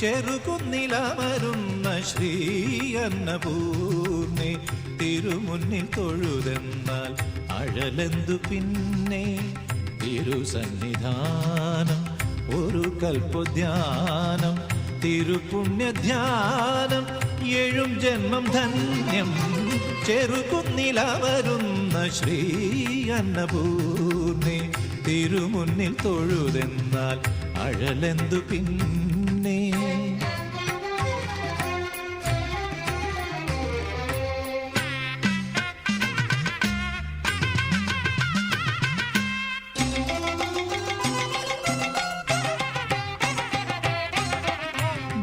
ചെറുകുന്നിലമരുന്ന ശ്രീ അന്നപൂർണേ തിരുമുന്നിൽ തൊഴുതെന്നാൽ അഴലെന്തു പിന്നെ തിരുസന്നിധാനം ഒരു കൽപ്പധ്യാനം തിരുപുണ്യധ്യാനം ഏഴും ജന്മം ധന്യം ചെറുകുന്നിലവരുന്ന ശ്രീ അന്നപൂർണേ തിരുമുന്നിൽ തൊഴുതെന്നാൽ അഴലെന്തു പിന്നെ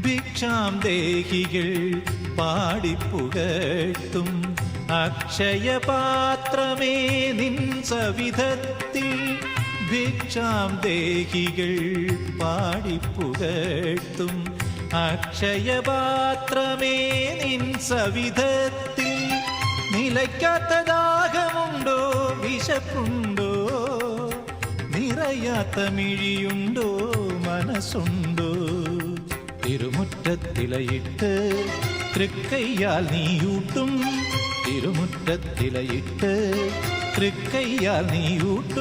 ഭിക്ഷാം ദേഹികൾ പാടിപ്പുകഴ്ത്തും അക്ഷയപാത്രമേ നിൻ സവിധത്തിൽ ഭിക്ഷാം ദേഹികൾ പാടിപ്പുകഴ്ത്തും അക്ഷയപാത്രമേ നിൻ സവിധത്തിൽ നിലയ്ക്കാത്ത ദാഹമുണ്ടോ വിശപ്പുണ്ടോ നിറയാത്ത മിഴിയുണ്ടോ മനസ്സുണ്ടോ തിരുമുറ്റത്തിലയിട്ട് തൃക്കയ്യാൽ നീയൂട്ടും തിരുമുറ്റത്തിലയിട്ട് തൃക്കയ്യാൽ നീയൂട്ടും